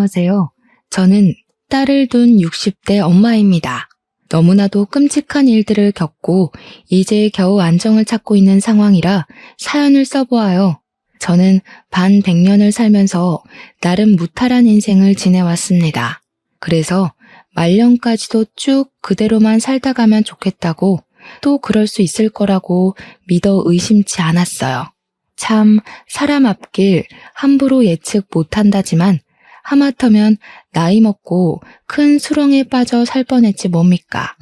안녕하세요. 저는 딸을 둔 60대 엄마입니다. 너무나도 끔찍한 일들을 겪고 이제 겨우 안정을 찾고 있는 상황이라 사연을 써보아요. 저는 반백년을 살면서 나름 무탈한 인생을 지내왔습니다. 그래서 말년까지도 쭉 그대로만 살다 가면 좋겠다고, 또 그럴 수 있을 거라고 믿어 의심치 않았어요. 참 사람 앞길 함부로 예측 못한다지만 하마터면 나이 먹고 큰 수렁에 빠져 살 뻔했지 뭡니까.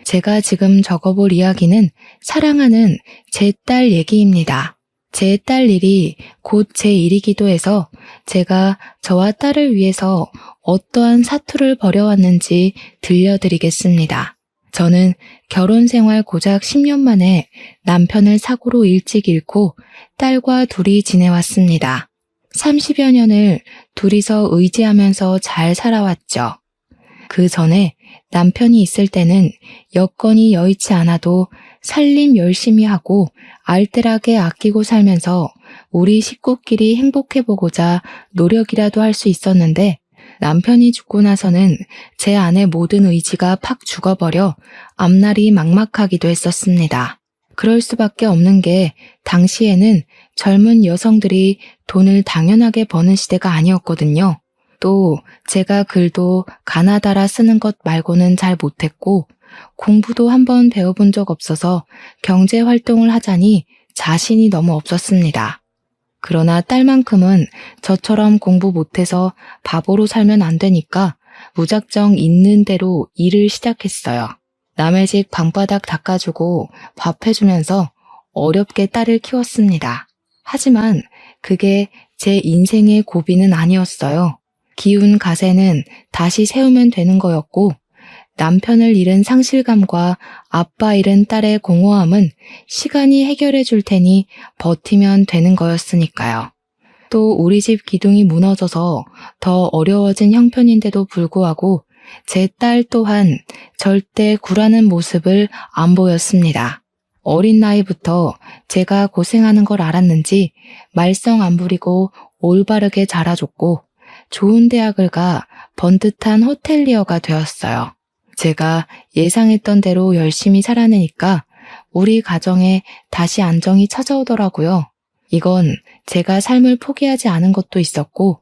제가 지금 적어볼 이야기는 사랑하는 제 딸 얘기입니다. 제 딸 일이 곧 제 일이기도 해서 제가 저와 딸을 위해서 어떠한 사투를 벌여왔는지 들려드리겠습니다. 저는 결혼 생활 고작 10년 만에 남편을 사고로 일찍 잃고 딸과 둘이 지내왔습니다. 30여 년을 둘이서 의지하면서 잘 살아왔죠. 그 전에 남편이 있을 때는 여건이 여의치 않아도 살림 열심히 하고 알뜰하게 아끼고 살면서 우리 식구끼리 행복해보고자 노력이라도 할 수 있었는데, 남편이 죽고 나서는 제 안의 모든 의지가 팍 죽어버려 앞날이 막막하기도 했었습니다. 그럴 수밖에 없는 게 당시에는 젊은 여성들이 돈을 당연하게 버는 시대가 아니었거든요. 또 제가 글도 가나다라 쓰는 것 말고는 잘 못했고 공부도 한번 배워본 적 없어서 경제활동을 하자니 자신이 너무 없었습니다. 그러나 딸만큼은 저처럼 공부 못해서 바보로 살면 안 되니까 무작정 있는 대로 일을 시작했어요. 남의 집 방바닥 닦아주고 밥 해주면서 어렵게 딸을 키웠습니다. 하지만 그게 제 인생의 고비는 아니었어요. 기운 가세는 다시 세우면 되는 거였고, 남편을 잃은 상실감과 아빠 잃은 딸의 공허함은 시간이 해결해 줄 테니 버티면 되는 거였으니까요. 또 우리 집 기둥이 무너져서 더 어려워진 형편인데도 불구하고 제 딸 또한 절대 굴하는 모습을 안 보였습니다. 어린 나이부터 제가 고생하는 걸 알았는지 말썽 안 부리고 올바르게 자라줬고 좋은 대학을 가 번듯한 호텔리어가 되었어요. 제가 예상했던 대로 열심히 살아내니까 우리 가정에 다시 안정이 찾아오더라고요. 이건 제가 삶을 포기하지 않은 것도 있었고,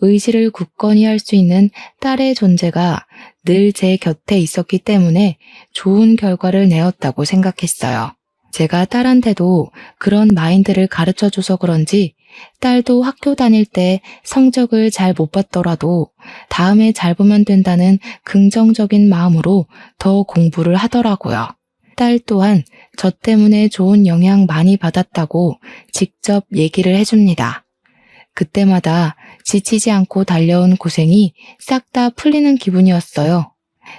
의지를 굳건히 할 수 있는 딸의 존재가 늘 제 곁에 있었기 때문에 좋은 결과를 내었다고 생각했어요. 제가 딸한테도 그런 마인드를 가르쳐줘서 그런지 딸도 학교 다닐 때 성적을 잘 못 봤더라도 다음에 잘 보면 된다는 긍정적인 마음으로 더 공부를 하더라고요. 딸 또한 저 때문에 좋은 영향 많이 받았다고 직접 얘기를 해줍니다. 그때마다 지치지 않고 달려온 고생이 싹 다 풀리는 기분이었어요.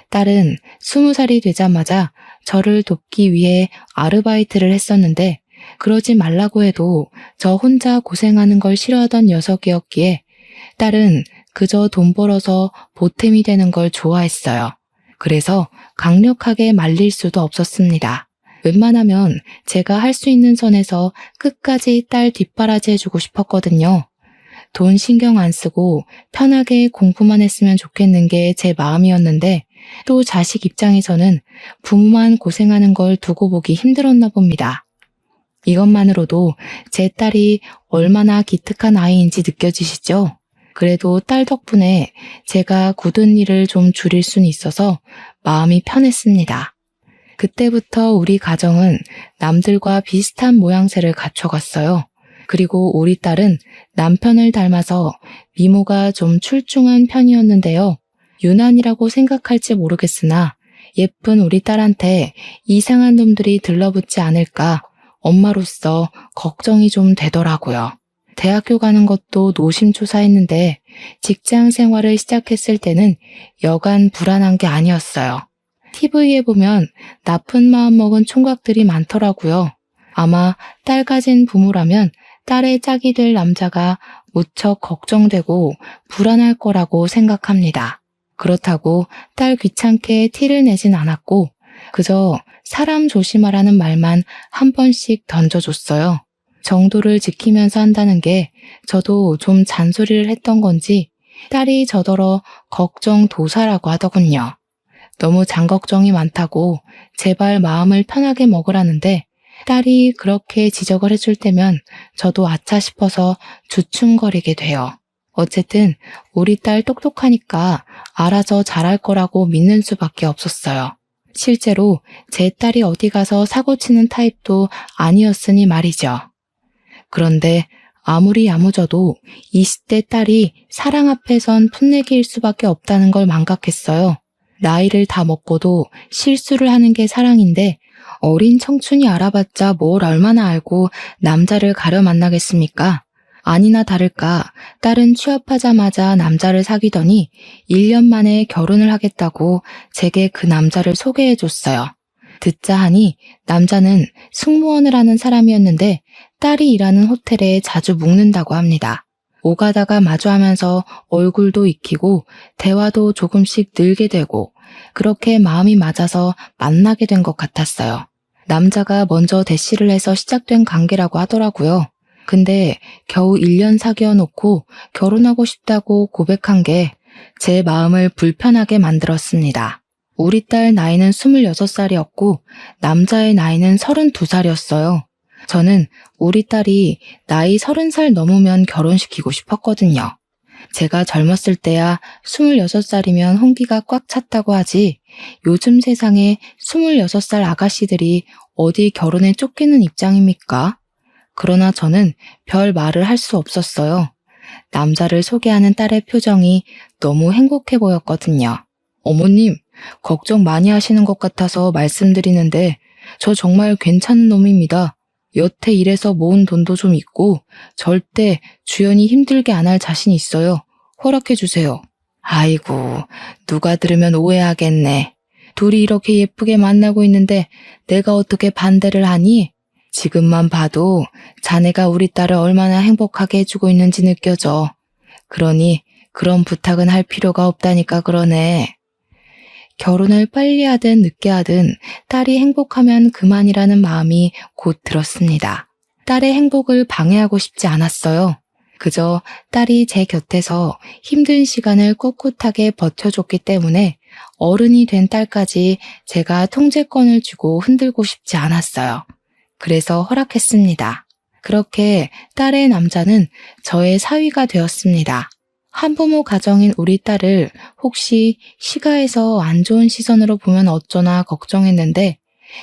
딸은 20살이 되자마자 저를 돕기 위해 아르바이트를 했었는데, 그러지 말라고 해도 저 혼자 고생하는 걸 싫어하던 녀석이었기에 딸은 그저 돈 벌어서 보탬이 되는 걸 좋아했어요. 그래서 강력하게 말릴 수도 없었습니다. 웬만하면 제가 할 수 있는 선에서 끝까지 딸 뒷바라지 해주고 싶었거든요. 돈 신경 안 쓰고 편하게 공부만 했으면 좋겠는 게 제 마음이었는데, 또 자식 입장에서는 부모만 고생하는 걸 두고 보기 힘들었나 봅니다. 이것만으로도 제 딸이 얼마나 기특한 아이인지 느껴지시죠? 그래도 딸 덕분에 제가 굳은 일을 좀 줄일 수는 있어서 마음이 편했습니다. 그때부터 우리 가정은 남들과 비슷한 모양새를 갖춰갔어요. 그리고 우리 딸은 남편을 닮아서 미모가 좀 출중한 편이었는데요. 유난이라고 생각할지 모르겠으나 예쁜 우리 딸한테 이상한 놈들이 들러붙지 않을까 엄마로서 걱정이 좀 되더라고요. 대학교 가는 것도 노심초사했는데 직장 생활을 시작했을 때는 여간 불안한 게 아니었어요. TV에 보면 나쁜 마음 먹은 총각들이 많더라고요. 아마 딸 가진 부모라면 딸의 짝이 될 남자가 무척 걱정되고 불안할 거라고 생각합니다. 그렇다고 딸 귀찮게 티를 내진 않았고 그저 사람 조심하라는 말만 한 번씩 던져줬어요. 정도를 지키면서 한다는 게 저도 좀 잔소리를 했던 건지 딸이 저더러 걱정도사라고 하더군요. 너무 장걱정이 많다고 제발 마음을 편하게 먹으라는데 딸이 그렇게 지적을 해줄 때면 저도 아차 싶어서 주춤거리게 돼요. 어쨌든 우리 딸 똑똑하니까 알아서 잘할 거라고 믿는 수밖에 없었어요. 실제로 제 딸이 어디 가서 사고치는 타입도 아니었으니 말이죠. 그런데 아무리 야무져도 20대 딸이 사랑 앞에선 풋내기일 수밖에 없다는 걸 망각했어요. 나이를 다 먹고도 실수를 하는 게 사랑인데 어린 청춘이 알아봤자 뭘 얼마나 알고 남자를 가려 만나겠습니까? 아니나 다를까 딸은 취업하자마자 남자를 사귀더니 1년 만에 결혼을 하겠다고 제게 그 남자를 소개해줬어요. 듣자 하니 남자는 승무원을 하는 사람이었는데 딸이 일하는 호텔에 자주 묵는다고 합니다. 오가다가 마주하면서 얼굴도 익히고 대화도 조금씩 늘게 되고 그렇게 마음이 맞아서 만나게 된 것 같았어요. 남자가 먼저 대시를 해서 시작된 관계라고 하더라고요. 근데 겨우 1년 사귀어 놓고 결혼하고 싶다고 고백한 게 제 마음을 불편하게 만들었습니다. 우리 딸 나이는 26살이었고 남자의 나이는 32살이었어요. 저는 우리 딸이 나이 30살 넘으면 결혼시키고 싶었거든요. 제가 젊었을 때야 26살이면 홍기가 꽉 찼다고 하지 요즘 세상에 26살 아가씨들이 어디 결혼에 쫓기는 입장입니까? 그러나 저는 별 말을 할 수 없었어요. 남자를 소개하는 딸의 표정이 너무 행복해 보였거든요. 어머님, 걱정 많이 하시는 것 같아서 말씀드리는데 저 정말 괜찮은 놈입니다. 여태 일해서 모은 돈도 좀 있고 절대 주연이 힘들게 안 할 자신 있어요. 허락해 주세요. 아이고, 누가 들으면 오해하겠네. 둘이 이렇게 예쁘게 만나고 있는데 내가 어떻게 반대를 하니? 지금만 봐도 자네가 우리 딸을 얼마나 행복하게 해주고 있는지 느껴져. 그러니 그런 부탁은 할 필요가 없다니까 그러네. 결혼을 빨리 하든 늦게 하든 딸이 행복하면 그만이라는 마음이 곧 들었습니다. 딸의 행복을 방해하고 싶지 않았어요. 그저 딸이 제 곁에서 힘든 시간을 꿋꿋하게 버텨줬기 때문에 어른이 된 딸까지 제가 통제권을 주고 흔들고 싶지 않았어요. 그래서 허락했습니다. 그렇게 딸의 남자는 저의 사위가 되었습니다. 한부모 가정인 우리 딸을 혹시 시가에서 안 좋은 시선으로 보면 어쩌나 걱정했는데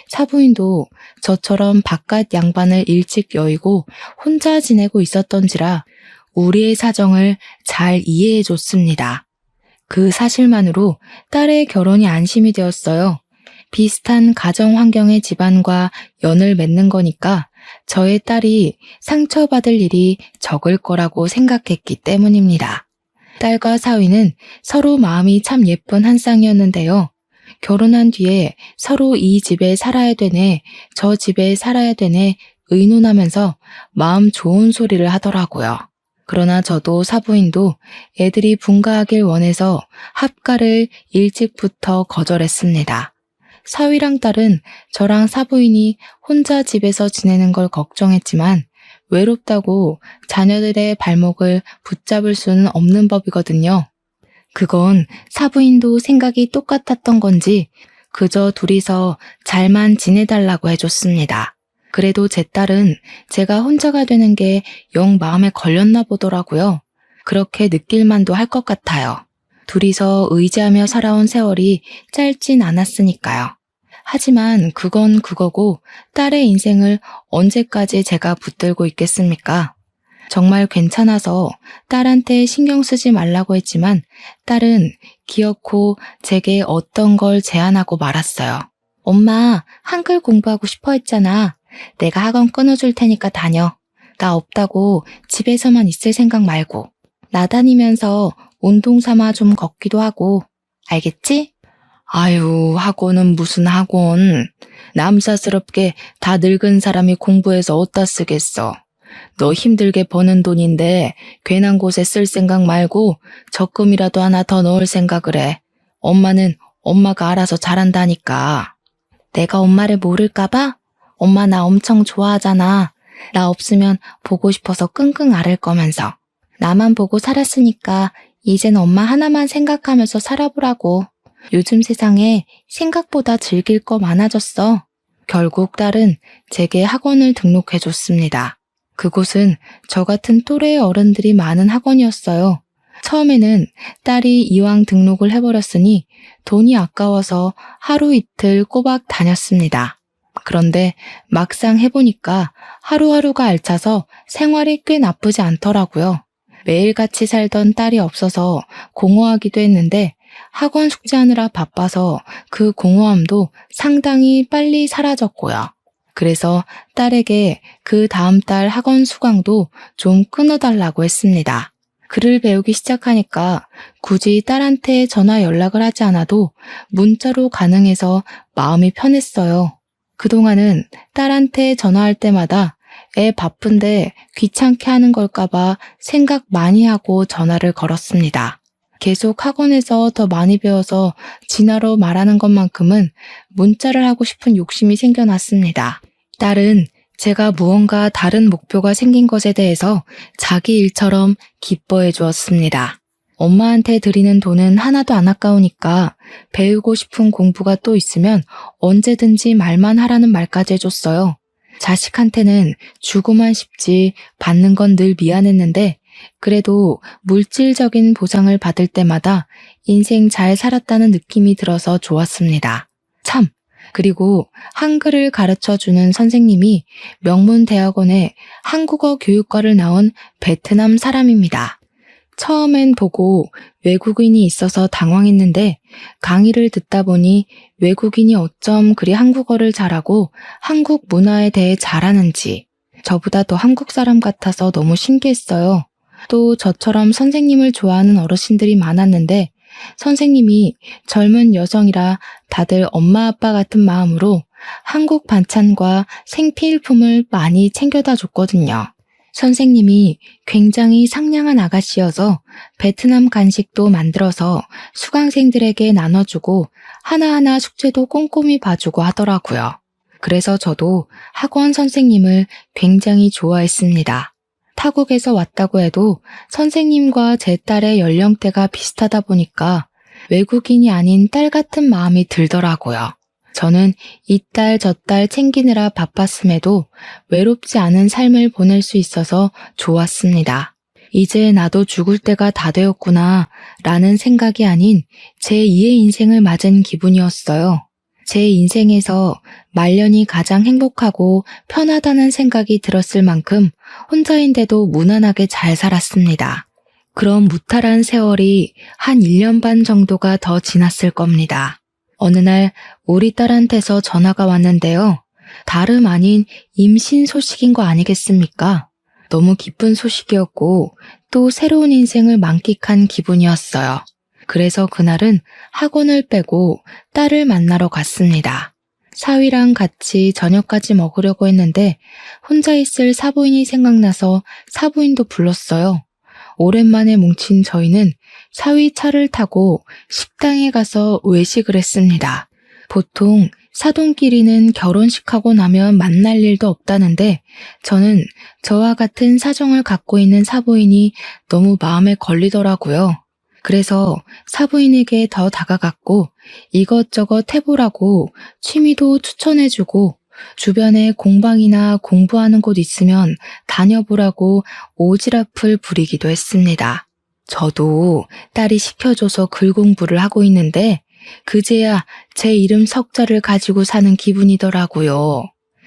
사부인도 저처럼 바깥 양반을 일찍 여의고 혼자 지내고 있었던지라 우리의 사정을 잘 이해해 줬습니다. 그 사실만으로 딸의 결혼이 안심이 되었어요. 비슷한 가정 환경의 집안과 연을 맺는 거니까 저의 딸이 상처받을 일이 적을 거라고 생각했기 때문입니다. 딸과 사위는 서로 마음이 참 예쁜 한 쌍이었는데요. 결혼한 뒤에 서로 이 집에 살아야 되네, 저 집에 살아야 되네 의논하면서 마음 좋은 소리를 하더라고요. 그러나 저도 사부인도 애들이 분가하길 원해서 합가를 일찍부터 거절했습니다. 사위랑 딸은 저랑 사부인이 혼자 집에서 지내는 걸 걱정했지만 외롭다고 자녀들의 발목을 붙잡을 수는 없는 법이거든요. 그건 사부인도 생각이 똑같았던 건지 그저 둘이서 잘만 지내달라고 해줬습니다. 그래도 제 딸은 제가 혼자가 되는 게 영 마음에 걸렸나 보더라고요. 그렇게 느낄 만도 할 것 같아요. 둘이서 의지하며 살아온 세월이 짧진 않았으니까요. 하지만 그건 그거고 딸의 인생을 언제까지 제가 붙들고 있겠습니까? 정말 괜찮아서 딸한테 신경 쓰지 말라고 했지만 딸은 기어코 제게 어떤 걸 제안하고 말았어요. 엄마, 한글 공부하고 싶어 했잖아. 내가 학원 끊어줄 테니까 다녀. 나 없다고 집에서만 있을 생각 말고. 나다니면서 운동 삼아 좀 걷기도 하고. 알겠지? 아유, 학원은 무슨 학원. 남사스럽게 다 늙은 사람이 공부해서 어디다 쓰겠어. 너 힘들게 버는 돈인데 괜한 곳에 쓸 생각 말고 적금이라도 하나 더 넣을 생각을 해. 엄마는 엄마가 알아서 잘한다니까. 내가 엄마를 모를까봐? 엄마 나 엄청 좋아하잖아. 나 없으면 보고 싶어서 끙끙 앓을 거면서. 나만 보고 살았으니까 이젠 엄마 하나만 생각하면서 살아보라고. 요즘 세상에 생각보다 즐길 거 많아졌어. 결국 딸은 제게 학원을 등록해줬습니다. 그곳은 저 같은 또래의 어른들이 많은 학원이었어요. 처음에는 딸이 이왕 등록을 해버렸으니 돈이 아까워서 하루 이틀 꼬박 다녔습니다. 그런데 막상 해보니까 하루하루가 알차서 생활이 꽤 나쁘지 않더라고요. 매일 같이 살던 딸이 없어서 공허하기도 했는데 학원 숙제하느라 바빠서 그 공허함도 상당히 빨리 사라졌고요. 그래서 딸에게 그 다음 달 학원 수강도 좀 끊어달라고 했습니다. 글을 배우기 시작하니까 굳이 딸한테 전화 연락을 하지 않아도 문자로 가능해서 마음이 편했어요. 그동안은 딸한테 전화할 때마다 애 바쁜데 귀찮게 하는 걸까봐 생각 많이 하고 전화를 걸었습니다. 계속 학원에서 더 많이 배워서 진화로 말하는 것만큼은 문자를 하고 싶은 욕심이 생겨났습니다. 딸은 제가 무언가 다른 목표가 생긴 것에 대해서 자기 일처럼 기뻐해 주었습니다. 엄마한테 드리는 돈은 하나도 안 아까우니까 배우고 싶은 공부가 또 있으면 언제든지 말만 하라는 말까지 해줬어요. 자식한테는 주고만 싶지 받는 건 늘 미안했는데 그래도 물질적인 보상을 받을 때마다 인생 잘 살았다는 느낌이 들어서 좋았습니다. 참! 그리고 한글을 가르쳐주는 선생님이 명문대학원의 한국어 교육과를 나온 베트남 사람입니다. 처음엔 보고 외국인이 있어서 당황했는데 강의를 듣다 보니 외국인이 어쩜 그리 한국어를 잘하고 한국 문화에 대해 잘하는지 저보다 더 한국 사람 같아서 너무 신기했어요. 또 저처럼 선생님을 좋아하는 어르신들이 많았는데 선생님이 젊은 여성이라 다들 엄마 아빠 같은 마음으로 한국 반찬과 생필품을 많이 챙겨다 줬거든요. 선생님이 굉장히 상냥한 아가씨여서 베트남 간식도 만들어서 수강생들에게 나눠주고 하나하나 숙제도 꼼꼼히 봐주고 하더라고요. 그래서 저도 학원 선생님을 굉장히 좋아했습니다. 타국에서 왔다고 해도 선생님과 제 딸의 연령대가 비슷하다 보니까 외국인이 아닌 딸 같은 마음이 들더라고요. 저는 이 딸 저 딸 챙기느라 바빴음에도 외롭지 않은 삶을 보낼 수 있어서 좋았습니다. 이제 나도 죽을 때가 다 되었구나 라는 생각이 아닌 제2의 인생을 맞은 기분이었어요. 제 인생에서 말년이 가장 행복하고 편하다는 생각이 들었을 만큼 혼자인데도 무난하게 잘 살았습니다. 그럼 무탈한 세월이 한 1년 반 정도가 더 지났을 겁니다. 어느 날 우리 딸한테서 전화가 왔는데요. 다름 아닌 임신 소식인 거 아니겠습니까? 너무 기쁜 소식이었고 또 새로운 인생을 만끽한 기분이었어요. 그래서 그날은 학원을 빼고 딸을 만나러 갔습니다. 사위랑 같이 저녁까지 먹으려고 했는데 혼자 있을 사부인이 생각나서 사부인도 불렀어요. 오랜만에 뭉친 저희는 사위 차를 타고 식당에 가서 외식을 했습니다. 보통 사돈끼리는 결혼식하고 나면 만날 일도 없다는데 저는 저와 같은 사정을 갖고 있는 사부인이 너무 마음에 걸리더라고요. 그래서 사부인에게 더 다가갔고 이것저것 해보라고 취미도 추천해주고 주변에 공방이나 공부하는 곳 있으면 다녀보라고 오지랖을 부리기도 했습니다. 저도 딸이 시켜줘서 글 공부를 하고 있는데 그제야 제 이름 석자를 가지고 사는 기분이더라고요.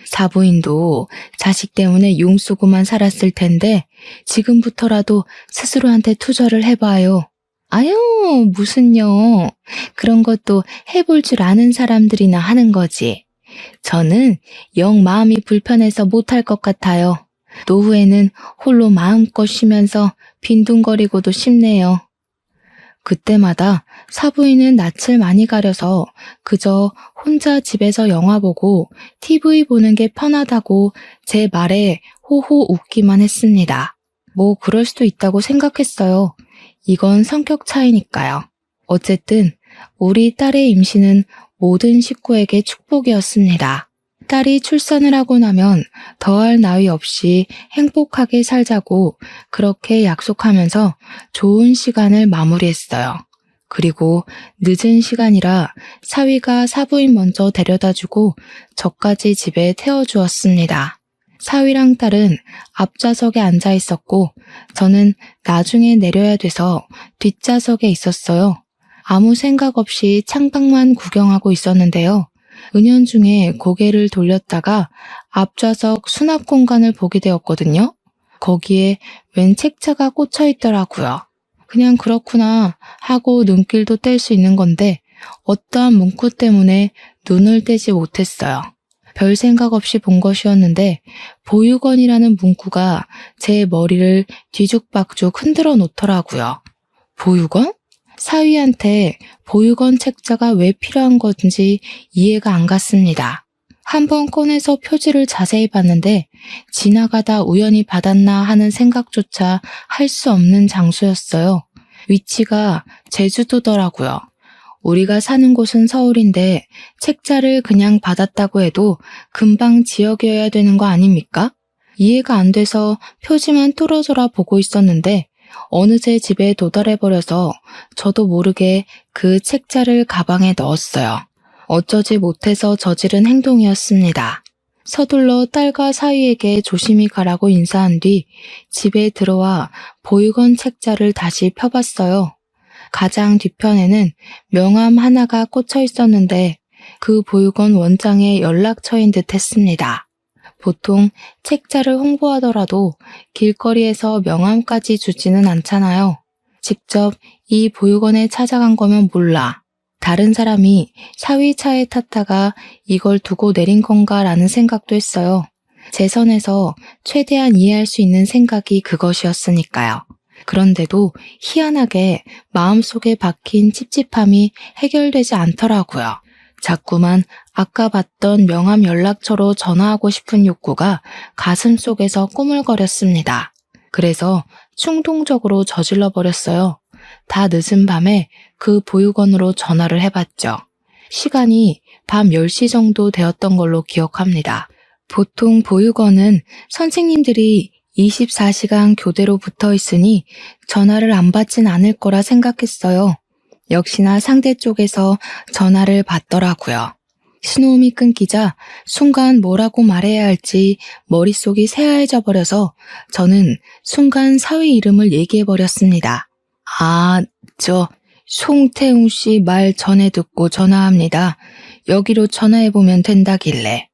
사부인도 자식 때문에 용쓰고만 살았을 텐데 지금부터라도 스스로한테 투자를 해봐요. 아유, 무슨요. 그런 것도 해볼 줄 아는 사람들이나 하는 거지. 저는 영 마음이 불편해서 못할 것 같아요. 노후에는 홀로 마음껏 쉬면서 빈둥거리고도 싶네요. 그때마다 사부인은 낯을 많이 가려서 그저 혼자 집에서 영화 보고 TV 보는 게 편하다고 제 말에 호호 웃기만 했습니다. 뭐 그럴 수도 있다고 생각했어요. 이건 성격 차이니까요. 어쨌든 우리 딸의 임신은 모든 식구에게 축복이었습니다. 딸이 출산을 하고 나면 더할 나위 없이 행복하게 살자고 그렇게 약속하면서 좋은 시간을 마무리했어요. 그리고 늦은 시간이라 사위가 사부인 먼저 데려다주고 저까지 집에 태워주었습니다. 사위랑 딸은 앞좌석에 앉아 있었고 저는 나중에 내려야 돼서 뒷좌석에 있었어요. 아무 생각 없이 창밖만 구경하고 있었는데요. 은연중에 고개를 돌렸다가 앞좌석 수납 공간을 보게 되었거든요. 거기에 웬 책자가 꽂혀 있더라고요. 그냥 그렇구나 하고 눈길도 뗄 수 있는 건데 어떠한 문구 때문에 눈을 떼지 못했어요. 별 생각 없이 본 것이었는데 보육원이라는 문구가 제 머리를 뒤죽박죽 흔들어 놓더라고요. 보육원? 사위한테 보육원 책자가 왜 필요한 건지 이해가 안 갔습니다. 한번 꺼내서 표지를 자세히 봤는데 지나가다 우연히 받았나 하는 생각조차 할 수 없는 장소였어요. 위치가 제주도더라고요. 우리가 사는 곳은 서울인데 책자를 그냥 받았다고 해도 금방 지역이어야 되는 거 아닙니까? 이해가 안 돼서 표지만 뚫어져라 보고 있었는데 어느새 집에 도달해버려서 저도 모르게 그 책자를 가방에 넣었어요. 어쩌지 못해서 저지른 행동이었습니다. 서둘러 딸과 사위에게 조심히 가라고 인사한 뒤 집에 들어와 보육원 책자를 다시 펴봤어요. 가장 뒤편에는 명함 하나가 꽂혀 있었는데 그 보육원 원장의 연락처인 듯 했습니다. 보통 책자를 홍보하더라도 길거리에서 명함까지 주지는 않잖아요. 직접 이 보육원에 찾아간 거면 몰라. 다른 사람이 사위 차에 탔다가 이걸 두고 내린 건가라는 생각도 했어요. 제 선에서 최대한 이해할 수 있는 생각이 그것이었으니까요. 그런데도 희한하게 마음속에 박힌 찝찝함이 해결되지 않더라고요. 자꾸만 아까 봤던 명함 연락처로 전화하고 싶은 욕구가 가슴속에서 꾸물거렸습니다. 그래서 충동적으로 저질러 버렸어요. 다 늦은 밤에 그 보육원으로 전화를 해봤죠. 시간이 밤 10시 정도 되었던 걸로 기억합니다. 보통 보육원은 선생님들이 24시간 교대로 붙어 있으니 전화를 안 받진 않을 거라 생각했어요. 역시나 상대 쪽에서 전화를 받더라고요. 신호음이 끊기자 순간 뭐라고 말해야 할지 머릿속이 새하얘져 버려서 저는 순간 사위 이름을 얘기해버렸습니다. 송태웅 씨 말 전에 듣고 전화합니다. 여기로 전화해보면 된다길래.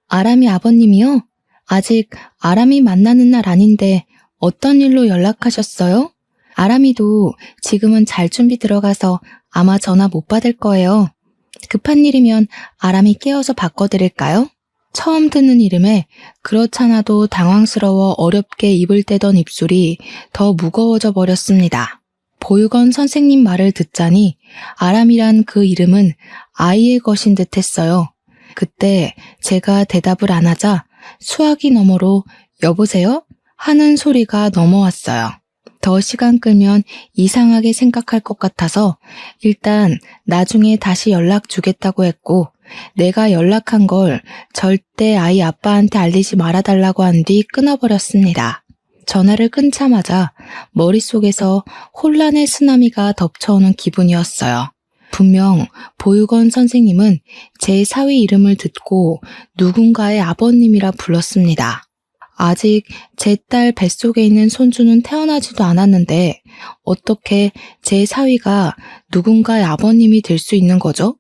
아람이 아버님이요? 아직 아람이 만나는 날 아닌데 어떤 일로 연락하셨어요? 아람이도 지금은 잘 준비 들어가서 아마 전화 못 받을 거예요. 급한 일이면 아람이 깨워서 바꿔드릴까요? 처음 듣는 이름에 그렇잖아도 당황스러워 어렵게 입을 떼던 입술이 더 무거워져 버렸습니다. 보육원 선생님 말을 듣자니 아람이란 그 이름은 아이의 것인 듯 했어요. 그때 제가 대답을 안 하자 수화기 너머로 여보세요? 하는 소리가 넘어왔어요. 더 시간 끌면 이상하게 생각할 것 같아서 일단 나중에 다시 연락 주겠다고 했고 내가 연락한 걸 절대 아이 아빠한테 알리지 말아달라고 한 뒤 끊어버렸습니다. 전화를 끊자마자 머릿속에서 혼란의 쓰나미가 덮쳐오는 기분이었어요. 분명 보육원 선생님은 제 사위 이름을 듣고 누군가의 아버님이라 불렀습니다. 아직 제 딸 뱃속에 있는 손주는 태어나지도 않았는데 어떻게 제 사위가 누군가의 아버님이 될 수 있는 거죠?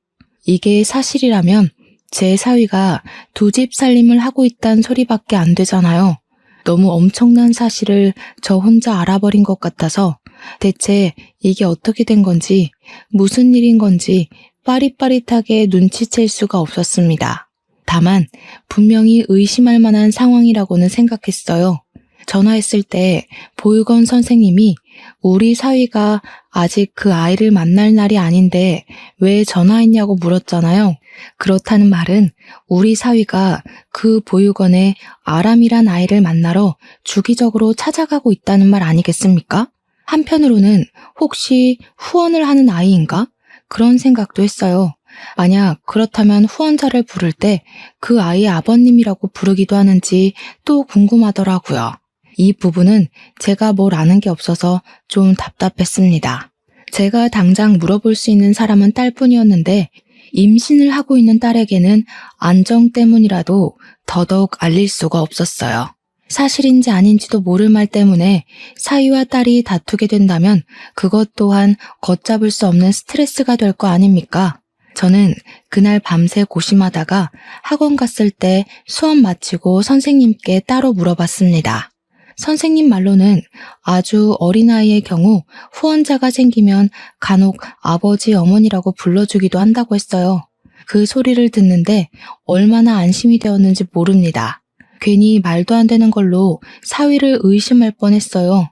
이게 사실이라면 제 사위가 두 집 살림을 하고 있다는 소리밖에 안 되잖아요. 너무 엄청난 사실을 저 혼자 알아버린 것 같아서 대체 이게 어떻게 된 건지 무슨 일인 건지 빠릿빠릿하게 눈치챌 수가 없었습니다. 다만 분명히 의심할 만한 상황이라고는 생각했어요. 전화했을 때 보육원 선생님이 우리 사위가 아직 그 아이를 만날 날이 아닌데 왜 전화했냐고 물었잖아요. 그렇다는 말은 우리 사위가 그 보육원에 아람이란 아이를 만나러 주기적으로 찾아가고 있다는 말 아니겠습니까? 한편으로는 혹시 후원을 하는 아이인가? 그런 생각도 했어요. 만약 그렇다면 후원자를 부를 때 그 아이의 아버님이라고 부르기도 하는지 또 궁금하더라고요. 이 부분은 제가 뭘 아는 게 없어서 좀 답답했습니다. 제가 당장 물어볼 수 있는 사람은 딸뿐이었는데 임신을 하고 있는 딸에게는 안정 때문이라도 더더욱 알릴 수가 없었어요. 사실인지 아닌지도 모를 말 때문에 사위와 딸이 다투게 된다면 그것 또한 걷잡을 수 없는 스트레스가 될 거 아닙니까? 저는 그날 밤새 고심하다가 학원 갔을 때 수업 마치고 선생님께 따로 물어봤습니다. 선생님 말로는 아주 어린아이의 경우 후원자가 생기면 간혹 아버지, 어머니라고 불러주기도 한다고 했어요. 그 소리를 듣는데 얼마나 안심이 되었는지 모릅니다. 괜히 말도 안 되는 걸로 사위를 의심할 뻔했어요.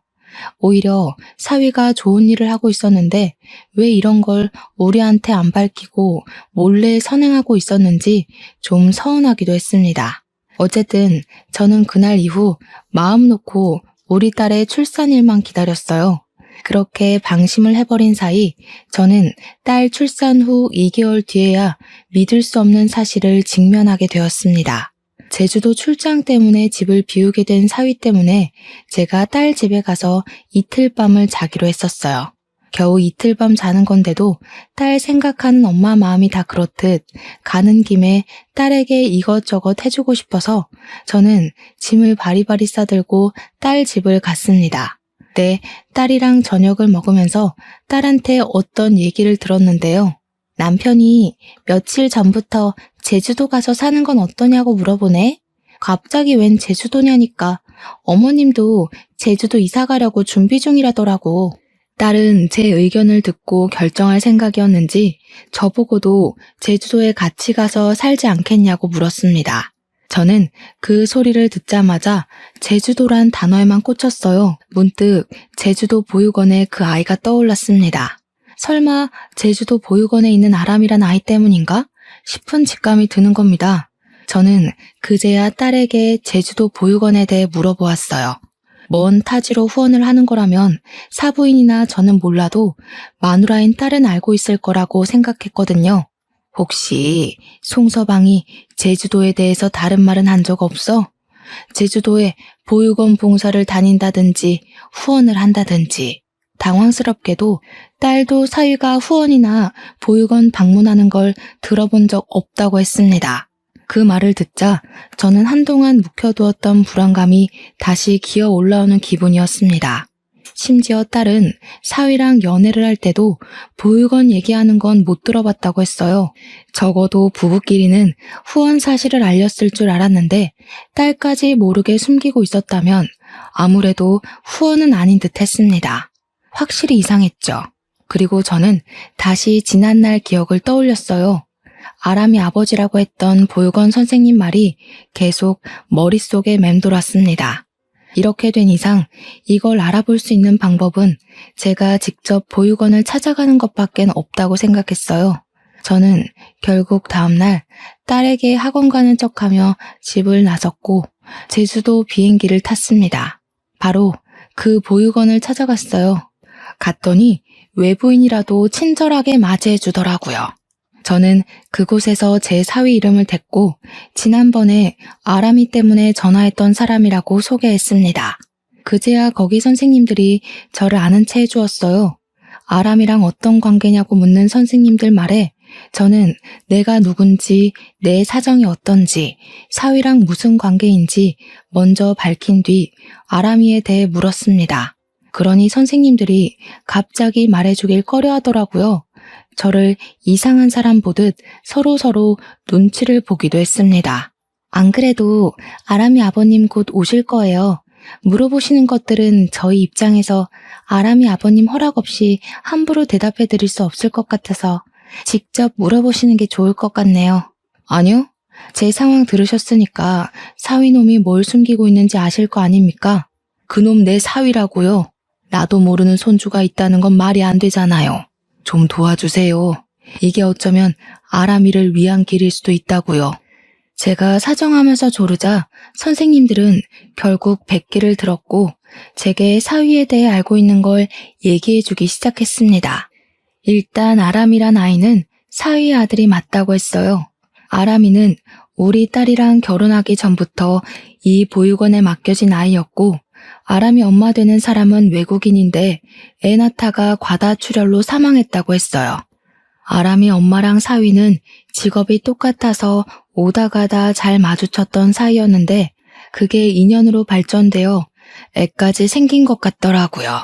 오히려 사위가 좋은 일을 하고 있었는데 왜 이런 걸 우리한테 안 밝히고 몰래 선행하고 있었는지 좀 서운하기도 했습니다. 어쨌든 저는 그날 이후 마음 놓고 우리 딸의 출산일만 기다렸어요. 그렇게 방심을 해버린 사이 저는 딸 출산 후 2개월 뒤에야 믿을 수 없는 사실을 직면하게 되었습니다. 제주도 출장 때문에 집을 비우게 된 사위 때문에 제가 딸 집에 가서 이틀 밤을 자기로 했었어요. 겨우 이틀 밤 자는 건데도 딸 생각하는 엄마 마음이 다 그렇듯 가는 김에 딸에게 이것저것 해주고 싶어서 저는 짐을 바리바리 싸들고 딸 집을 갔습니다. 네, 딸이랑 저녁을 먹으면서 딸한테 어떤 얘기를 들었는데요. 남편이 며칠 전부터 제주도 가서 사는 건 어떠냐고 물어보네. 갑자기 웬 제주도냐니까 어머님도 제주도 이사 가려고 준비 중이라더라고. 딸은 제 의견을 듣고 결정할 생각이었는지 저보고도 제주도에 같이 가서 살지 않겠냐고 물었습니다. 저는 그 소리를 듣자마자 제주도란 단어에만 꽂혔어요. 문득 제주도 보육원에 그 아이가 떠올랐습니다. 설마 제주도 보육원에 있는 아람이란 아이 때문인가 싶은 직감이 드는 겁니다. 저는 그제야 딸에게 제주도 보육원에 대해 물어보았어요. 먼 타지로 후원을 하는 거라면 사부인이나 저는 몰라도 마누라인 딸은 알고 있을 거라고 생각했거든요. 혹시 송서방이 제주도에 대해서 다른 말은 한 적 없어? 제주도에 보육원 봉사를 다닌다든지 후원을 한다든지. 당황스럽게도 딸도 사위가 후원이나 보육원 방문하는 걸 들어본 적 없다고 했습니다. 그 말을 듣자 저는 한동안 묵혀두었던 불안감이 다시 기어 올라오는 기분이었습니다. 심지어 딸은 사위랑 연애를 할 때도 보육원 얘기하는 건 못 들어봤다고 했어요. 적어도 부부끼리는 후원 사실을 알렸을 줄 알았는데 딸까지 모르게 숨기고 있었다면 아무래도 후원은 아닌 듯 했습니다. 확실히 이상했죠. 그리고 저는 다시 지난날 기억을 떠올렸어요. 아람이 아버지라고 했던 보육원 선생님 말이 계속 머릿속에 맴돌았습니다. 이렇게 된 이상 이걸 알아볼 수 있는 방법은 제가 직접 보육원을 찾아가는 것밖엔 없다고 생각했어요. 저는 결국 다음날 딸에게 학원 가는 척하며 집을 나섰고 제주도 비행기를 탔습니다. 바로 그 보육원을 찾아갔어요. 갔더니 외부인이라도 친절하게 맞이해 주더라고요. 저는 그곳에서 제 사위 이름을 댔고 지난번에 아람이 때문에 전화했던 사람이라고 소개했습니다. 그제야 거기 선생님들이 저를 아는 채 해주었어요. 아람이랑 어떤 관계냐고 묻는 선생님들 말에 저는 내가 누군지, 내 사정이 어떤지, 사위랑 무슨 관계인지 먼저 밝힌 뒤 아람이에 대해 물었습니다. 그러니 선생님들이 갑자기 말해주길 꺼려하더라고요. 저를 이상한 사람 보듯 서로 눈치를 보기도 했습니다. 안 그래도 아람이 아버님 곧 오실 거예요. 물어보시는 것들은 저희 입장에서 아람이 아버님 허락 없이 함부로 대답해 드릴 수 없을 것 같아서 직접 물어보시는 게 좋을 것 같네요. 아니요. 제 상황 들으셨으니까 사위놈이 뭘 숨기고 있는지 아실 거 아닙니까? 그놈 내 사위라고요. 나도 모르는 손주가 있다는 건 말이 안 되잖아요. 좀 도와주세요. 이게 어쩌면 아람이를 위한 길일 수도 있다고요. 제가 사정하면서 조르자 선생님들은 결국 백기를 들었고 제게 사위에 대해 알고 있는 걸 얘기해주기 시작했습니다. 일단 아람이란 아이는 사위 아들이 맞다고 했어요. 아람이는 우리 딸이랑 결혼하기 전부터 이 보육원에 맡겨진 아이였고, 아람이 엄마 되는 사람은 외국인인데 애 낳다가 과다출혈로 사망했다고 했어요. 아람이 엄마랑 사위는 직업이 똑같아서 오다 가다 잘 마주쳤던 사이였는데 그게 인연으로 발전되어 애까지 생긴 것 같더라고요.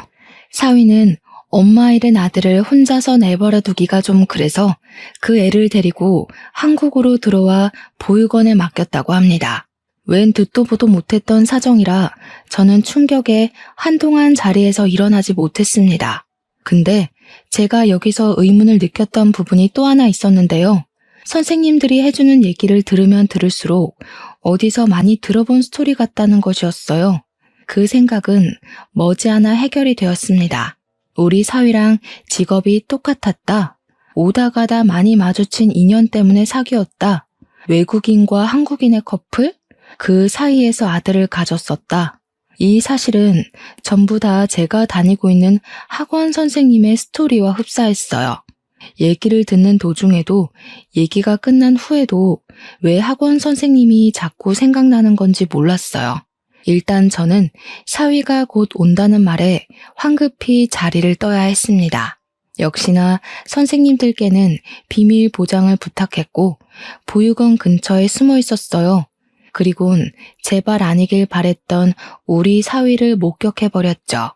사위는 엄마 잃은 아들을 혼자서 내버려 두기가 좀 그래서 그 애를 데리고 한국으로 들어와 보육원에 맡겼다고 합니다. 웬 듣도 보도 못했던 사정이라 저는 충격에 한동안 자리에서 일어나지 못했습니다. 근데 제가 여기서 의문을 느꼈던 부분이 또 하나 있었는데요. 선생님들이 해주는 얘기를 들으면 들을수록 어디서 많이 들어본 스토리 같다는 것이었어요. 그 생각은 머지않아 해결이 되었습니다. 우리 사위랑 직업이 똑같았다. 오다 가다 많이 마주친 인연 때문에 사귀었다. 외국인과 한국인의 커플? 그 사이에서 아들을 가졌었다. 이 사실은 전부 다 제가 다니고 있는 학원 선생님의 스토리와 흡사했어요. 얘기를 듣는 도중에도 얘기가 끝난 후에도 왜 학원 선생님이 자꾸 생각나는 건지 몰랐어요. 일단 저는 사위가 곧 온다는 말에 황급히 자리를 떠야 했습니다. 역시나 선생님들께는 비밀 보장을 부탁했고 보육원 근처에 숨어 있었어요. 그리곤 제발 아니길 바랬던 우리 사위를 목격해버렸죠.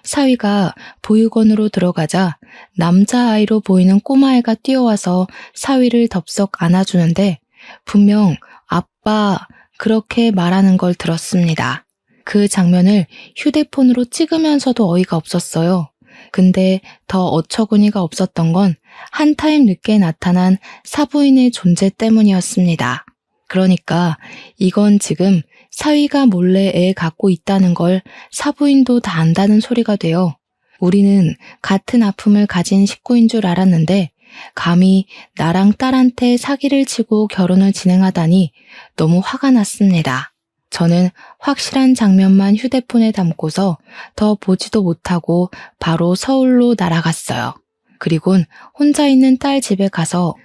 사위가 보육원으로 들어가자 남자아이로 보이는 꼬마애가 뛰어와서 사위를 덥석 안아주는데 분명 아빠 그렇게 말하는 걸 들었습니다. 그 장면을 휴대폰으로 찍으면서도 어이가 없었어요. 근데 더 어처구니가 없었던 건 한 타임 늦게 나타난 사부인의 존재 때문이었습니다. 그러니까 이건 지금 사위가 몰래 애 갖고 있다는 걸 사부인도 다 안다는 소리가 돼요. 우리는 같은 아픔을 가진 식구인 줄 알았는데 감히 나랑 딸한테 사기를 치고 결혼을 진행하다니 너무 화가 났습니다. 저는 확실한 장면만 휴대폰에 담고서 더 보지도 못하고 바로 서울로 날아갔어요. 그리곤 혼자 있는 딸 집에 가서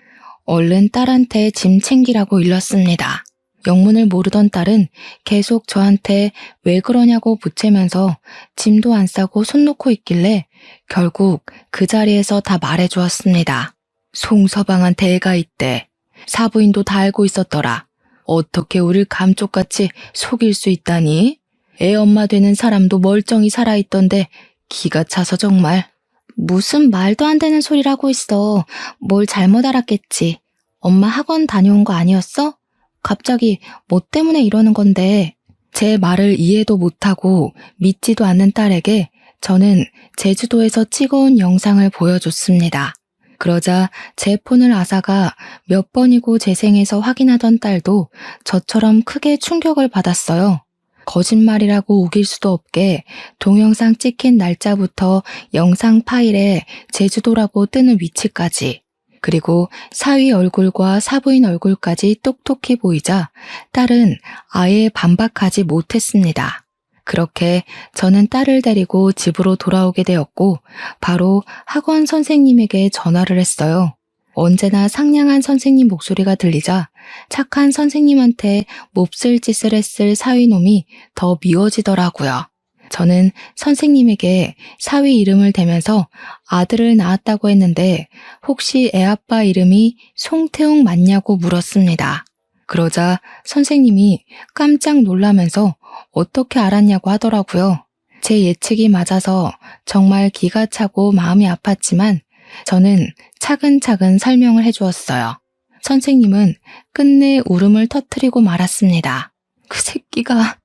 얼른 딸한테 짐 챙기라고 일렀습니다. 영문을 모르던 딸은 계속 저한테 왜 그러냐고 보채면서 짐도 안 싸고 손 놓고 있길래 결국 그 자리에서 다 말해주었습니다. 송서방한테 애가 있대. 사부인도 다 알고 있었더라. 어떻게 우릴 감쪽같이 속일 수 있다니? 애 엄마 되는 사람도 멀쩡히 살아있던데 기가 차서 정말. 무슨 말도 안 되는 소리라고 있어. 뭘 잘못 알았겠지. 엄마 학원 다녀온 거 아니었어? 갑자기 뭐 때문에 이러는 건데. 제 말을 이해도 못하고 믿지도 않는 딸에게 저는 제주도에서 찍어온 영상을 보여줬습니다. 그러자 제 폰을 아사가 몇 번이고 재생해서 확인하던 딸도 저처럼 크게 충격을 받았어요. 거짓말이라고 우길 수도 없게 동영상 찍힌 날짜부터 영상 파일에 제주도라고 뜨는 위치까지, 그리고 사위 얼굴과 사부인 얼굴까지 똑똑히 보이자 딸은 아예 반박하지 못했습니다. 그렇게 저는 딸을 데리고 집으로 돌아오게 되었고 바로 학원 선생님에게 전화를 했어요. 언제나 상냥한 선생님 목소리가 들리자 착한 선생님한테 몹쓸 짓을 했을 사위놈이 더 미워지더라고요. 저는 선생님에게 사위 이름을 대면서 아들을 낳았다고 했는데 혹시 애아빠 이름이 송태웅 맞냐고 물었습니다. 그러자 선생님이 깜짝 놀라면서 어떻게 알았냐고 하더라고요. 제 예측이 맞아서 정말 기가 차고 마음이 아팠지만 저는 차근차근 설명을 해주었어요. 선생님은 끝내 울음을 터뜨리고 말았습니다. 그 새끼가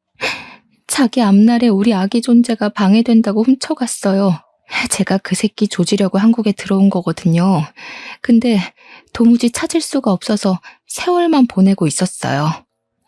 자기 앞날에 우리 아기 존재가 방해된다고 훔쳐갔어요. 제가 그 새끼 조지려고 한국에 들어온 거거든요. 근데 도무지 찾을 수가 없어서 세월만 보내고 있었어요.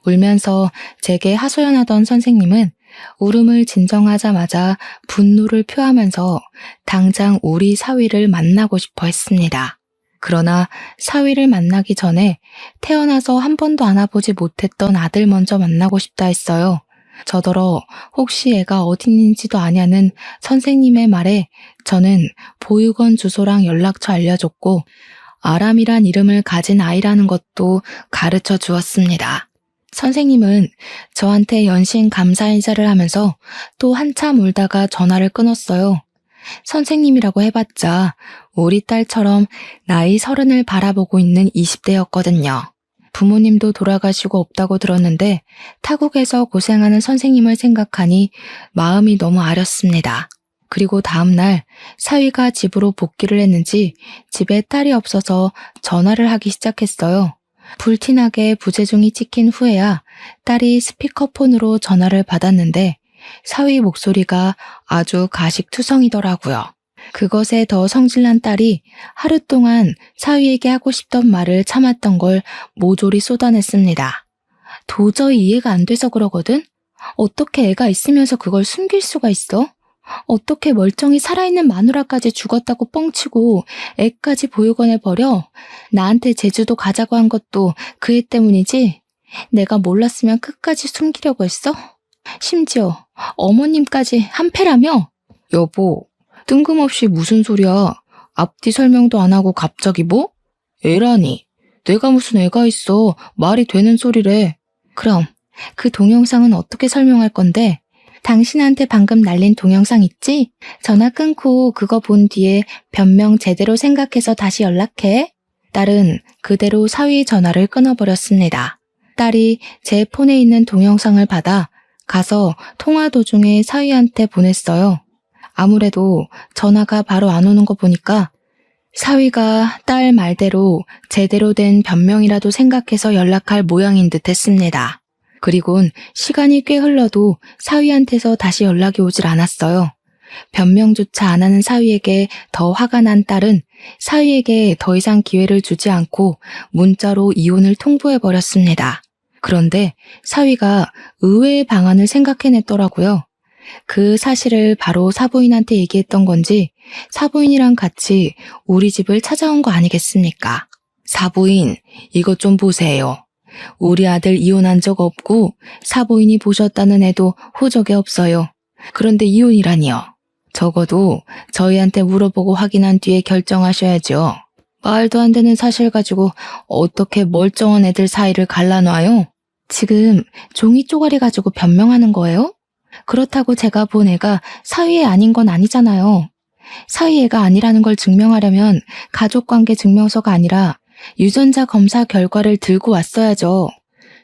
울면서 제게 하소연하던 선생님은 울음을 진정하자마자 분노를 표하면서 당장 우리 사위를 만나고 싶어 했습니다. 그러나 사위를 만나기 전에 태어나서 한 번도 안아보지 못했던 아들 먼저 만나고 싶다 했어요. 저더러 혹시 애가 어디 있는지도 아냐는 선생님의 말에 저는 보육원 주소랑 연락처 알려줬고 아람이란 이름을 가진 아이라는 것도 가르쳐 주었습니다. 선생님은 저한테 연신 감사 인사를 하면서 또 한참 울다가 전화를 끊었어요. 선생님이라고 해봤자 우리 딸처럼 나이 30을 바라보고 있는 20대였거든요. 부모님도 돌아가시고 없다고 들었는데 타국에서 고생하는 선생님을 생각하니 마음이 너무 아렸습니다. 그리고 다음날 사위가 집으로 복귀를 했는지 집에 딸이 없어서 전화를 하기 시작했어요. 불티나게 부재중이 찍힌 후에야 딸이 스피커폰으로 전화를 받았는데 사위 목소리가 아주 가식투성이더라고요. 그것에 더 성질난 딸이 하루 동안 사위에게 하고 싶던 말을 참았던 걸 모조리 쏟아냈습니다. 도저히 이해가 안 돼서 그러거든? 어떻게 애가 있으면서 그걸 숨길 수가 있어? 어떻게 멀쩡히 살아있는 마누라까지 죽었다고 뻥치고 애까지 보육원에 버려? 나한테 제주도 가자고 한 것도 그 애 때문이지? 내가 몰랐으면 끝까지 숨기려고 했어? 심지어 어머님까지 한패라며? 여보, 뜬금없이 무슨 소리야? 앞뒤 설명도 안 하고 갑자기 뭐? 애라니. 내가 무슨 애가 있어. 말이 되는 소리래. 그럼 그 동영상은 어떻게 설명할 건데? 당신한테 방금 날린 동영상 있지? 전화 끊고 그거 본 뒤에 변명 제대로 생각해서 다시 연락해. 딸은 그대로 사위의 전화를 끊어버렸습니다. 딸이 제 폰에 있는 동영상을 받아 가서 통화 도중에 사위한테 보냈어요. 아무래도 전화가 바로 안 오는 거 보니까 사위가 딸 말대로 제대로 된 변명이라도 생각해서 연락할 모양인 듯 했습니다. 그리곤 시간이 꽤 흘러도 사위한테서 다시 연락이 오질 않았어요. 변명조차 안 하는 사위에게 더 화가 난 딸은 사위에게 더 이상 기회를 주지 않고 문자로 이혼을 통보해버렸습니다. 그런데 사위가 의외의 방안을 생각해냈더라고요. 그 사실을 바로 사부인한테 얘기했던 건지 사부인이랑 같이 우리 집을 찾아온 거 아니겠습니까? 사부인, 이것 좀 보세요. 우리 아들 이혼한 적 없고 사부인이 보셨다는 애도 호적에 없어요. 그런데 이혼이라니요. 적어도 저희한테 물어보고 확인한 뒤에 결정하셔야죠. 말도 안 되는 사실 가지고 어떻게 멀쩡한 애들 사이를 갈라놔요? 지금 종이 쪼가리 가지고 변명하는 거예요? 그렇다고 제가 본 애가 사위애 아닌 건 아니잖아요. 사위애가 아니라는 걸 증명하려면 가족관계 증명서가 아니라 유전자 검사 결과를 들고 왔어야죠.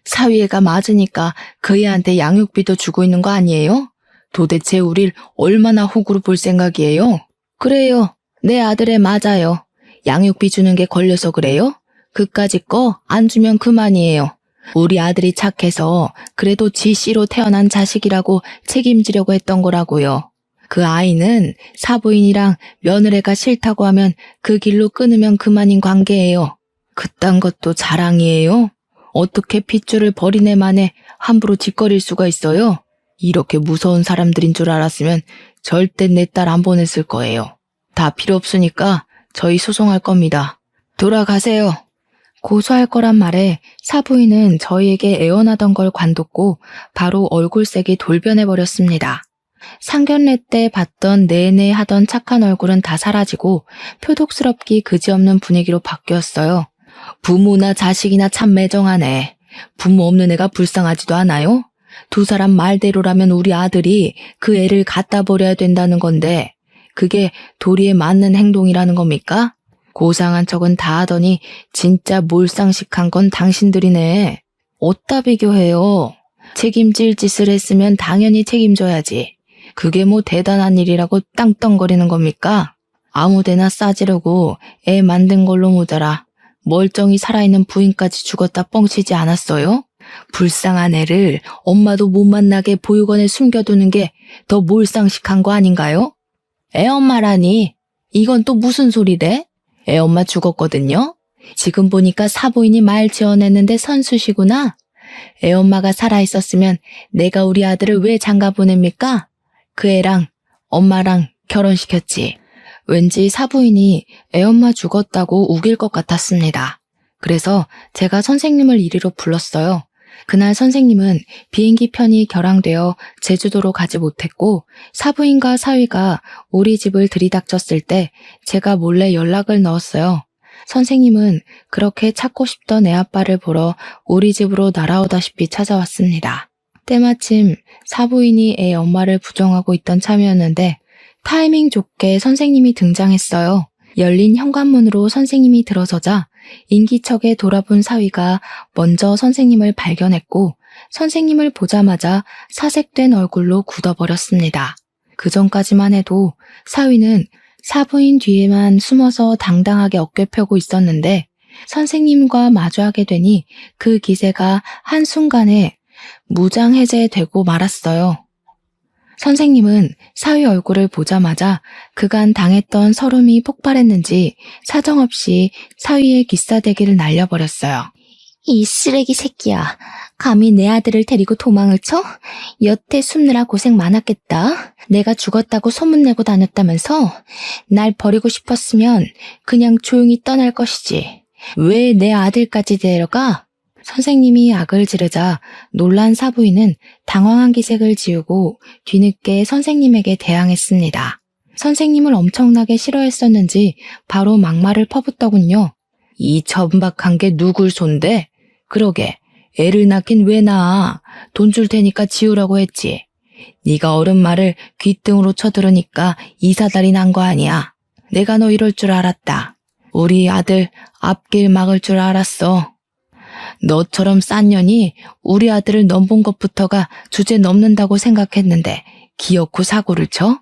사위애가 맞으니까 그 애한테 양육비도 주고 있는 거 아니에요? 도대체 우릴 얼마나 호구로 볼 생각이에요? 그래요. 내 아들애 맞아요. 양육비 주는 게 걸려서 그래요? 그까짓 거 안 주면 그만이에요. 우리 아들이 착해서 그래도 지 씨로 태어난 자식이라고 책임지려고 했던 거라고요. 그 아이는 사부인이랑 며느리가 싫다고 하면 그 길로 끊으면 그만인 관계예요. 그딴 것도 자랑이에요? 어떻게 핏줄을 버린 애만에 함부로 짓거릴 수가 있어요? 이렇게 무서운 사람들인 줄 알았으면 절대 내 딸 안 보냈을 거예요. 다 필요 없으니까 저희 소송할 겁니다. 돌아가세요. 고소할 거란 말에 사부인은 저희에게 애원하던 걸 관뒀고 바로 얼굴색이 돌변해버렸습니다. 상견례 때 봤던 내내 하던 착한 얼굴은 다 사라지고 표독스럽기 그지없는 분위기로 바뀌었어요. 부모나 자식이나 참 매정하네. 부모 없는 애가 불쌍하지도 않아요? 두 사람 말대로라면 우리 아들이 그 애를 갖다 버려야 된다는 건데 그게 도리에 맞는 행동이라는 겁니까? 고상한 척은 다 하더니 진짜 몰상식한 건 당신들이네. 어디다 비교해요. 책임질 짓을 했으면 당연히 책임져야지. 그게 뭐 대단한 일이라고 땅떵거리는 겁니까? 아무데나 싸지르고 애 만든 걸로 모자라 멀쩡히 살아있는 부인까지 죽었다 뻥치지 않았어요? 불쌍한 애를 엄마도 못 만나게 보육원에 숨겨두는 게 더 몰상식한 거 아닌가요? 애 엄마라니 이건 또 무슨 소리래? 애 엄마 죽었거든요? 지금 보니까 사부인이 말 지어냈는데 선수시구나? 애 엄마가 살아있었으면 내가 우리 아들을 왜 장가 보냅니까? 그 애랑 엄마랑 결혼시켰지. 왠지 사부인이 애엄마 죽었다고 우길 것 같았습니다. 그래서 제가 선생님을 이리로 불렀어요. 그날 선생님은 비행기 편이 결항되어 제주도로 가지 못했고 사부인과 사위가 우리 집을 들이닥쳤을 때 제가 몰래 연락을 넣었어요. 선생님은 그렇게 찾고 싶던 애 아빠를 보러 우리 집으로 날아오다시피 찾아왔습니다. 때마침 사부인이 애 엄마를 부정하고 있던 참이었는데 타이밍 좋게 선생님이 등장했어요. 열린 현관문으로 선생님이 들어서자 인기척에 돌아본 사위가 먼저 선생님을 발견했고 선생님을 보자마자 사색된 얼굴로 굳어버렸습니다. 그 전까지만 해도 사위는 사부인 뒤에만 숨어서 당당하게 어깨 펴고 있었는데 선생님과 마주하게 되니 그 기세가 한순간에 무장해제되고 말았어요. 선생님은 사위 얼굴을 보자마자 그간 당했던 서름이 폭발했는지 사정없이 사위의 귀싸대기를 날려버렸어요. 이 쓰레기 새끼야. 감히 내 아들을 데리고 도망을 쳐? 여태 숨느라 고생 많았겠다. 내가 죽었다고 소문내고 다녔다면서? 날 버리고 싶었으면 그냥 조용히 떠날 것이지. 왜 내 아들까지 데려가? 선생님이 악을 지르자 놀란 사부인은 당황한 기색을 지우고 뒤늦게 선생님에게 대항했습니다. 선생님을 엄청나게 싫어했었는지 바로 막말을 퍼붓더군요. 이 천박한 게 누굴 손대? 그러게 애를 낳긴 왜 낳아? 돈 줄 테니까 지우라고 했지. 네가 어른 말을 귓등으로 쳐들으니까 이사달이 난 거 아니야. 내가 너 이럴 줄 알았다. 우리 아들 앞길 막을 줄 알았어. 너처럼 싼 년이 우리 아들을 넘본 것부터가 주제 넘는다고 생각했는데 기어코 사고를 쳐?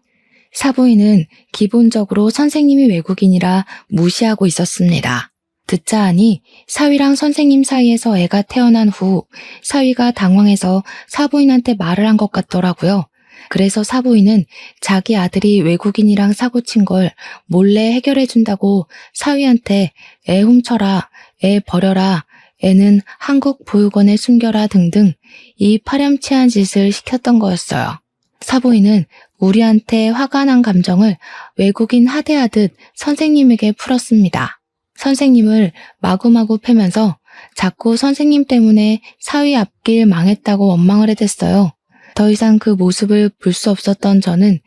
사부인은 기본적으로 선생님이 외국인이라 무시하고 있었습니다. 듣자 하니 사위랑 선생님 사이에서 애가 태어난 후 사위가 당황해서 사부인한테 말을 한 것 같더라고요. 그래서 사부인은 자기 아들이 외국인이랑 사고친 걸 몰래 해결해준다고 사위한테 애 훔쳐라, 애 버려라, 애는 한국 보육원에 숨겨라 등등 이 파렴치한 짓을 시켰던 거였어요. 사부인은 우리한테 화가 난 감정을 외국인 하대하듯 선생님에게 풀었습니다. 선생님을 마구마구 패면서 자꾸 선생님 때문에 사위 앞길 망했다고 원망을 해댔어요. 더 이상 그 모습을 볼 수 없었던 저는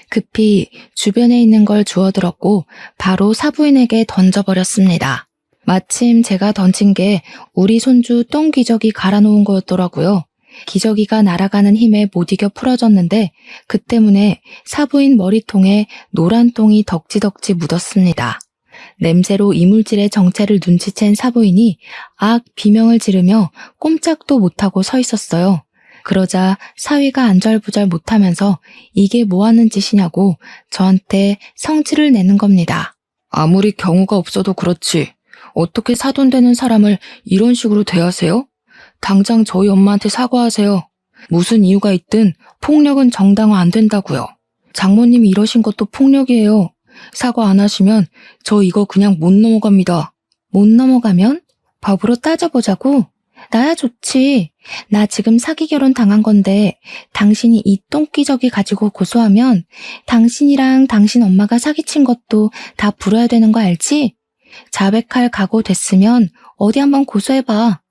급히 주변에 있는 걸 주워들었고 바로 사부인에게 던져버렸습니다. 마침 제가 던진 게 우리 손주 똥기저귀 갈아놓은 거였더라고요. 기저귀가 날아가는 힘에 못 이겨 풀어졌는데 그 때문에 사부인 머리통에 노란 똥이 덕지덕지 묻었습니다. 냄새로 이물질의 정체를 눈치챈 사부인이 악 비명을 지르며 꼼짝도 못하고 서 있었어요. 그러자 사위가 안절부절 못하면서 이게 뭐 하는 짓이냐고 저한테 성질을 내는 겁니다. 아무리 경우가 없어도 그렇지. 어떻게 사돈되는 사람을 이런 식으로 대하세요? 당장 저희 엄마한테 사과하세요. 무슨 이유가 있든 폭력은 정당화 안 된다고요. 장모님이 이러신 것도 폭력이에요. 사과 안 하시면 저 이거 그냥 못 넘어갑니다. 못 넘어가면? 법으로 따져보자고? 나야 좋지. 나 지금 사기 결혼 당한 건데 당신이 이 똥기저귀 가지고 고소하면 당신이랑 당신 엄마가 사기친 것도 다 불어야 되는 거 알지? 자백할 각오 됐으면 어디 한번 고소해봐.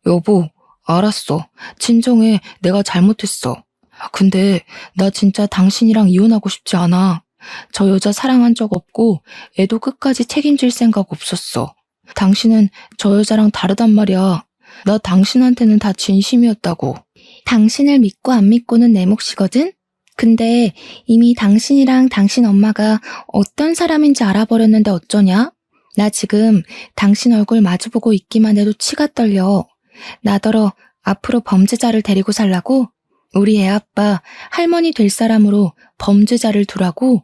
여보, 알았어. 진정해. 내가 잘못했어. 근데 나 진짜 당신이랑 이혼하고 싶지 않아. 저 여자 사랑한 적 없고 애도 끝까지 책임질 생각 없었어. 당신은 저 여자랑 다르단 말이야. 나 당신한테는 다 진심이었다고. 당신을 믿고 안 믿고는 내 몫이거든? 근데 이미 당신이랑 당신 엄마가 어떤 사람인지 알아버렸는데 어쩌냐? 나 지금 당신 얼굴 마주보고 있기만 해도 치가 떨려. 나더러 앞으로 범죄자를 데리고 살라고? 우리 애 아빠 할머니 될 사람으로 범죄자를 두라고?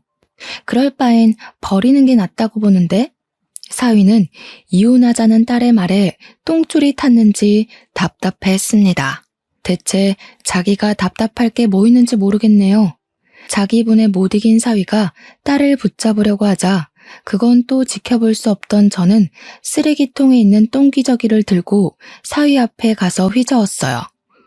그럴 바엔 버리는 게 낫다고 보는데? 사위는 이혼하자는 딸의 말에 똥줄이 탔는지 답답해했습니다. 대체 자기가 답답할 게 뭐 있는지 모르겠네요. 자기 분에 못 이긴 사위가 딸을 붙잡으려고 하자 그건 또 지켜볼 수 없던 저는 쓰레기통에 있는 똥기저귀를 들고 사위 앞에 가서 휘저었어요.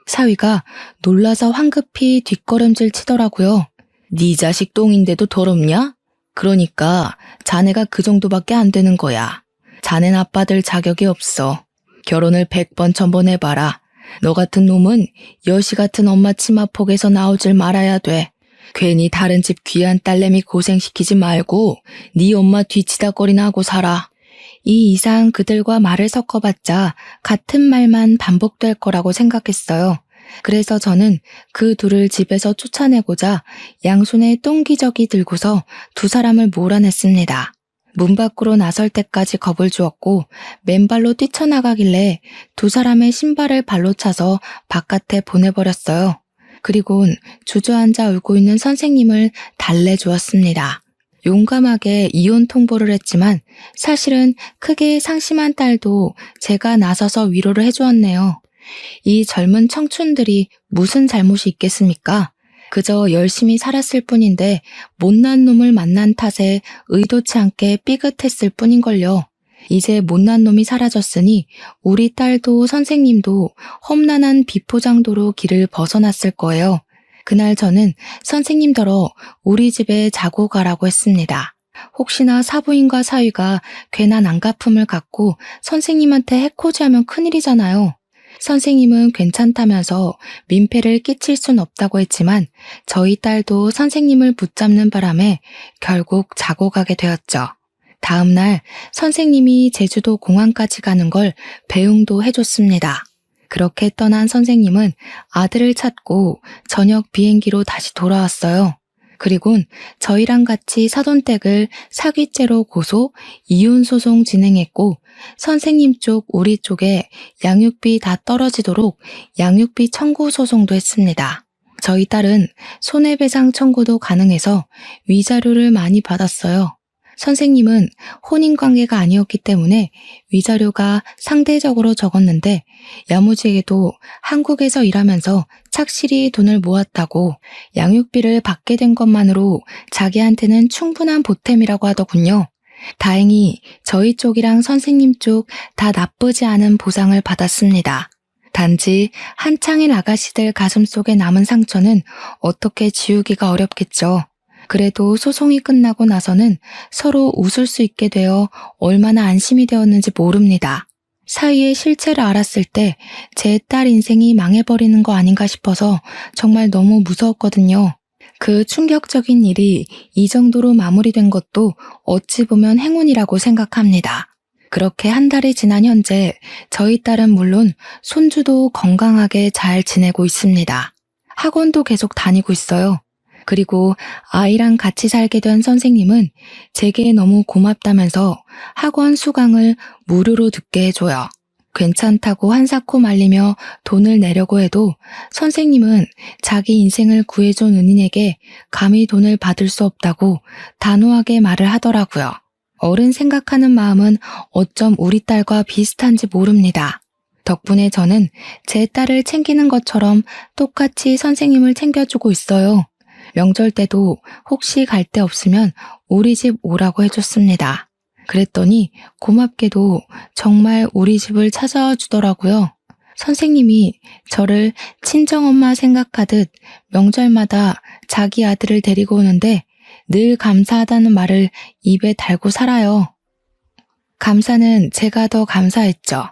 사위가 놀라서 황급히 뒷걸음질 치더라고요. 네 자식 똥인데도 더럽냐? 그러니까 자네가 그 정도밖에 안 되는 거야. 자넨 아빠들 자격이 없어. 결혼을 100번 1000번 해봐라. 너 같은 놈은 여시 같은 엄마 치마폭에서 나오질 말아야 돼. 괜히 다른 집 귀한 딸내미 고생시키지 말고 네 엄마 뒤치다거리나 하고 살아. 이 이상 그들과 말을 섞어봤자 같은 말만 반복될 거라고 생각했어요. 그래서 저는 그 둘을 집에서 쫓아내고자 양손에 똥기저귀 들고서 두 사람을 몰아냈습니다. 문 밖으로 나설 때까지 겁을 주었고 맨발로 뛰쳐나가길래 두 사람의 신발을 발로 차서 바깥에 보내버렸어요. 그리곤 주저앉아 울고 있는 선생님을 달래주었습니다. 용감하게 이혼 통보를 했지만 사실은 크게 상심한 딸도 제가 나서서 위로를 해주었네요. 이 젊은 청춘들이 무슨 잘못이 있겠습니까? 그저 열심히 살았을 뿐인데 못난 놈을 만난 탓에 의도치 않게 삐끗했을 뿐인걸요. 이제 못난 놈이 사라졌으니 우리 딸도 선생님도 험난한 비포장도로 길을 벗어났을 거예요. 그날 저는 선생님더러 우리 집에 자고 가라고 했습니다. 혹시나 사부인과 사위가 괜한 안갚음을 갖고 선생님한테 해코지하면 큰일이잖아요. 선생님은 괜찮다면서 민폐를 끼칠 순 없다고 했지만 저희 딸도 선생님을 붙잡는 바람에 결국 자고 가게 되었죠. 다음 날 선생님이 제주도 공항까지 가는 걸 배웅도 해줬습니다. 그렇게 떠난 선생님은 아들을 찾고 저녁 비행기로 다시 돌아왔어요. 그리곤 저희랑 같이 사돈댁을 사기죄로 고소, 이혼소송 진행했고 선생님 쪽, 우리 쪽에 양육비 다 떨어지도록 양육비 청구 소송도 했습니다. 저희 딸은 손해배상 청구도 가능해서 위자료를 많이 받았어요. 선생님은 혼인관계가 아니었기 때문에 위자료가 상대적으로 적었는데 야무지게도 한국에서 일하면서 착실히 돈을 모았다고 양육비를 받게 된 것만으로 자기한테는 충분한 보탬이라고 하더군요. 다행히 저희 쪽이랑 선생님 쪽 다 나쁘지 않은 보상을 받았습니다. 단지 한창인 아가씨들 가슴속에 남은 상처는 어떻게 지우기가 어렵겠죠. 그래도 소송이 끝나고 나서는 서로 웃을 수 있게 되어 얼마나 안심이 되었는지 모릅니다. 사위의 실체를 알았을 때 제 딸 인생이 망해버리는 거 아닌가 싶어서 정말 너무 무서웠거든요. 그 충격적인 일이 이 정도로 마무리된 것도 어찌 보면 행운이라고 생각합니다. 그렇게 한 달이 지난 현재 저희 딸은 물론 손주도 건강하게 잘 지내고 있습니다. 학원도 계속 다니고 있어요. 그리고 아이랑 같이 살게 된 선생님은 제게 너무 고맙다면서 학원 수강을 무료로 듣게 해줘요. 괜찮다고 한사코 말리며 돈을 내려고 해도 선생님은 자기 인생을 구해준 은인에게 감히 돈을 받을 수 없다고 단호하게 말을 하더라고요. 어른 생각하는 마음은 어쩜 우리 딸과 비슷한지 모릅니다. 덕분에 저는 제 딸을 챙기는 것처럼 똑같이 선생님을 챙겨주고 있어요. 명절 때도 혹시 갈 데 없으면 우리 집 오라고 해줬습니다. 그랬더니 고맙게도 정말 우리 집을 찾아와 주더라고요. 선생님이 저를 친정엄마 생각하듯 명절마다 자기 아들을 데리고 오는데 늘 감사하다는 말을 입에 달고 살아요. 감사는 제가 더 감사했죠.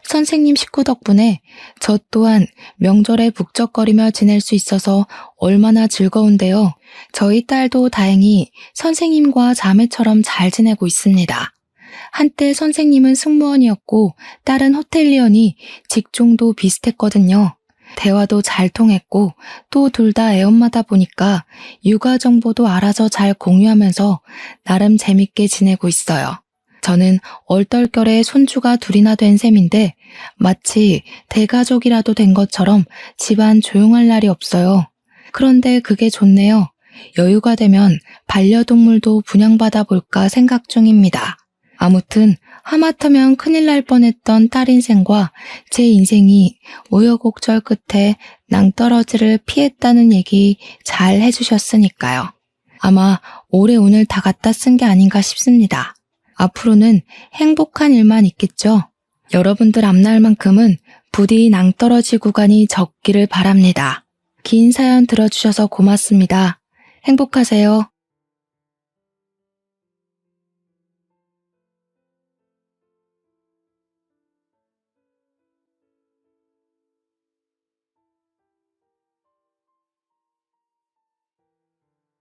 선생님 식구 덕분에 저 또한 명절에 북적거리며 지낼 수 있어서 얼마나 즐거운데요. 저희 딸도 다행히 선생님과 자매처럼 잘 지내고 있습니다. 한때 선생님은 승무원이었고 딸은 호텔리언이 직종도 비슷했거든요. 대화도 잘 통했고 또 둘 다 애엄마다 보니까 육아 정보도 알아서 잘 공유하면서 나름 재밌게 지내고 있어요. 저는 얼떨결에 손주가 둘이나 된 셈인데 마치 대가족이라도 된 것처럼 집안 조용할 날이 없어요. 그런데 그게 좋네요. 여유가 되면 반려동물도 분양받아 볼까 생각 중입니다. 아무튼 하마터면 큰일 날 뻔했던 딸 인생과 제 인생이 우여곡절 끝에 낭떠러지를 피했다는 얘기 잘 해주셨으니까요. 아마 올해 오늘 다 갖다 쓴 게 아닌가 싶습니다. 앞으로는 행복한 일만 있겠죠. 여러분들 앞날만큼은 부디 낭떠러지 구간이 적기를 바랍니다. 긴 사연 들어주셔서 고맙습니다. 행복하세요.